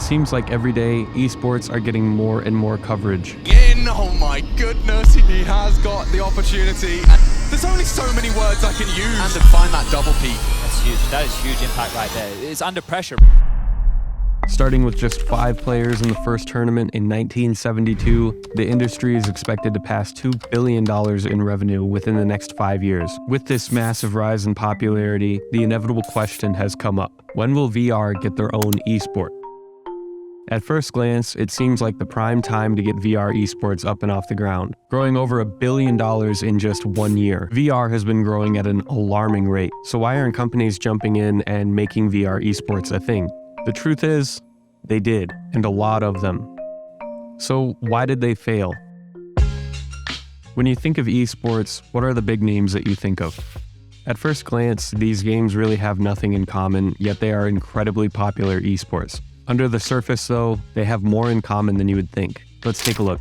seems like every day, esports are getting more and more coverage. Oh my goodness, he has got the opportunity. There's only so many words I can use. And to find that double peak. That's huge. That is huge impact right there. It's under pressure. Starting with just 5 players in the first tournament in 1972, the industry is expected to pass $2 billion in revenue within the next 5 years. With this massive rise in popularity, the inevitable question has come up. When will VR get their own esport? At first glance, it seems like the prime time to get VR esports up and off the ground. Growing over $1 billion in just 1 year, VR has been growing at an alarming rate. So why aren't companies jumping in and making VR esports a thing? The truth is, they did, and a lot of them. So why did they fail? When you think of esports, what are the big names that you think of? At first glance, these games really have nothing in common, yet they are incredibly popular esports. Under the surface, though, they have more in common than you would think. Let's take a look.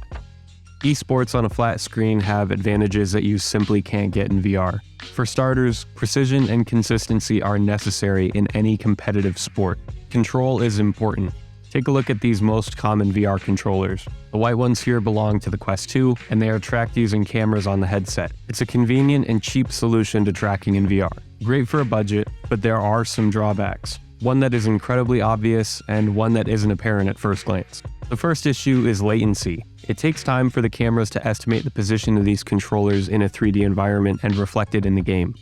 Esports on a flat screen have advantages that you simply can't get in VR. For starters, precision and consistency are necessary in any competitive sport. Control is important. Take a look at these most common VR controllers. The white ones here belong to the Quest 2, and they are tracked using cameras on the headset. It's a convenient and cheap solution to tracking in VR. Great for a budget, but there are some drawbacks. One that is incredibly obvious, and one that isn't apparent at first glance. The first issue is latency. It takes time for the cameras to estimate the position of these controllers in a 3D environment and reflect it in the game.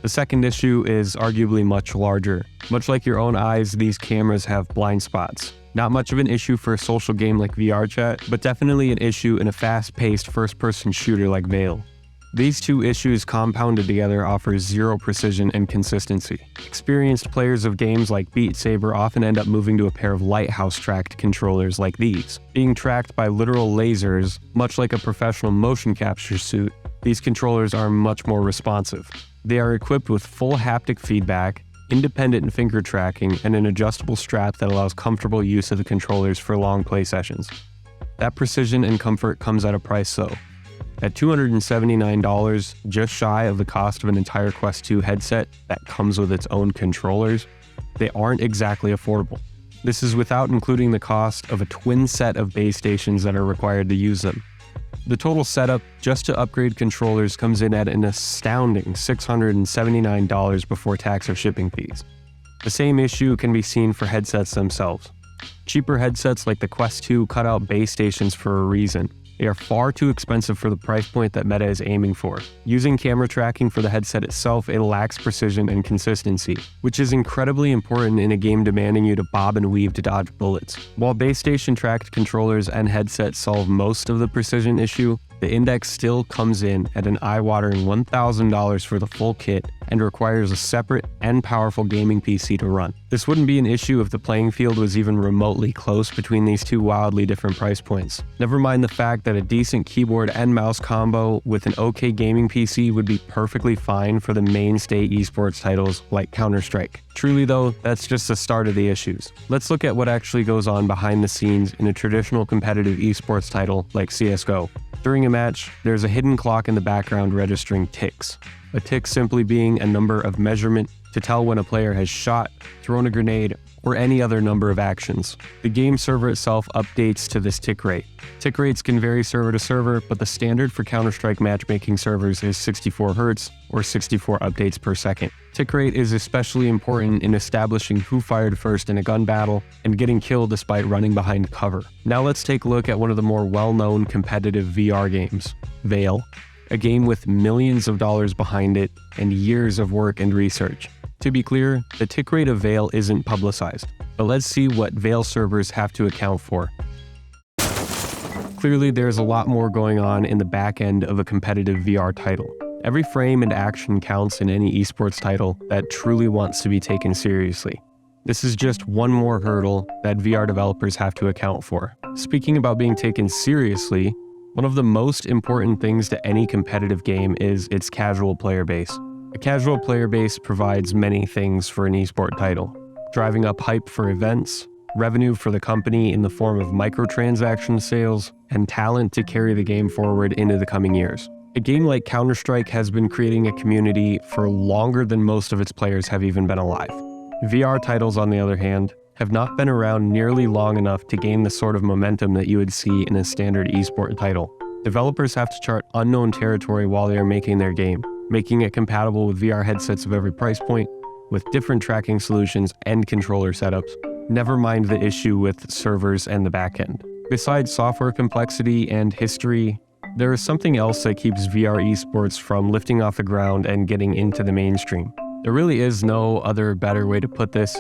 The second issue is arguably much larger. Much like your own eyes, these cameras have blind spots. Not much of an issue for a social game like VR Chat, but definitely an issue in a fast-paced first-person shooter like Veil. These two issues compounded together offer zero precision and consistency. Experienced players of games like Beat Saber often end up moving to a pair of lighthouse-tracked controllers like these. Being tracked by literal lasers, much like a professional motion capture suit, these controllers are much more responsive. They are equipped with full haptic feedback, independent finger tracking, and an adjustable strap that allows comfortable use of the controllers for long play sessions. That precision and comfort comes at a price though. At $279, just shy of the cost of an entire Quest 2 headset that comes with its own controllers, they aren't exactly affordable. This is without including the cost of a twin set of base stations that are required to use them. The total setup just to upgrade controllers comes in at an astounding $679 before tax or shipping fees. The same issue can be seen for headsets themselves. Cheaper headsets like the Quest 2 cut out base stations for a reason. They are far too expensive for the price point that Meta is aiming for. Using camera tracking for the headset itself, it lacks precision and consistency, which is incredibly important in a game demanding you to bob and weave to dodge bullets. While base station tracked controllers and headsets solve most of the precision issue, the index still comes in at an eye-watering $1,000 for the full kit and requires a separate and powerful gaming PC to run. This wouldn't be an issue if the playing field was even remotely close between these two wildly different price points. Never mind the fact that a decent keyboard and mouse combo with an okay gaming PC would be perfectly fine for the mainstay esports titles like Counter-Strike. Truly though, that's just the start of the issues. Let's look at what actually goes on behind the scenes in a traditional competitive esports title like CSGO. During a match, there's a hidden clock in the background registering ticks. A tick simply being a number of measurement to tell when a player has shot, thrown a grenade, or any other number of actions. The game server itself updates to this tick rate. Tick rates can vary server to server, but the standard for Counter-Strike matchmaking servers is 64 Hz or 64 updates per second. Tick rate is especially important in establishing who fired first in a gun battle and getting killed despite running behind cover. Now let's take a look at one of the more well-known competitive VR games, Veil, a game with millions of dollars behind it and years of work and research. To be clear, the tick rate of Veil isn't publicized, but let's see what Veil servers have to account for. Clearly, there's a lot more going on in the back end of a competitive VR title. Every frame and action counts in any esports title that truly wants to be taken seriously. This is just one more hurdle that VR developers have to account for. Speaking about being taken seriously, one of the most important things to any competitive game is its casual player base. A casual player base provides many things for an esport title, driving up hype for events, revenue for the company in the form of microtransaction sales, and talent to carry the game forward into the coming years. A game like Counter-Strike has been creating a community for longer than most of its players have even been alive. VR titles, on the other hand, have not been around nearly long enough to gain the sort of momentum that you would see in a standard esport title. Developers have to chart unknown territory while they are making their game, making it compatible with VR headsets of every price point, with different tracking solutions and controller setups, never mind the issue with servers and the backend. Besides software complexity and history, there is something else that keeps VR esports from lifting off the ground and getting into the mainstream. There really is no other better way to put this.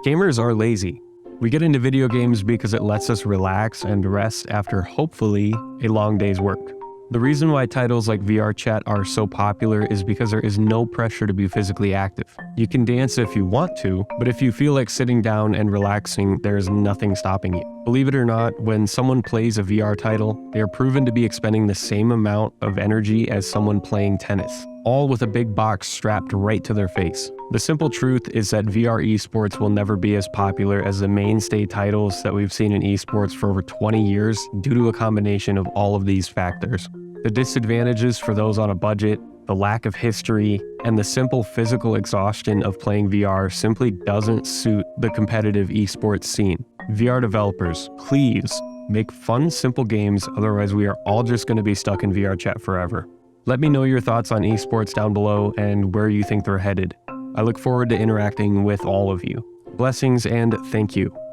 Gamers are lazy. We get into video games because it lets us relax and rest after hopefully a long day's work. The reason why titles like VR Chat are so popular is because there is no pressure to be physically active. You can dance if you want to, but if you feel like sitting down and relaxing, there is nothing stopping you. Believe it or not, when someone plays a VR title, they are proven to be expending the same amount of energy as someone playing tennis, all with a big box strapped right to their face. The simple truth is that VR esports will never be as popular as the mainstay titles that we've seen in esports for over 20 years due to a combination of all of these factors. The disadvantages for those on a budget, the lack of history, and the simple physical exhaustion of playing VR simply doesn't suit the competitive esports scene. VR developers, please make fun, simple games, otherwise we are all just going to be stuck in VR Chat forever. Let me know your thoughts on esports down below and where you think they're headed. I look forward to interacting with all of you. Blessings and thank you.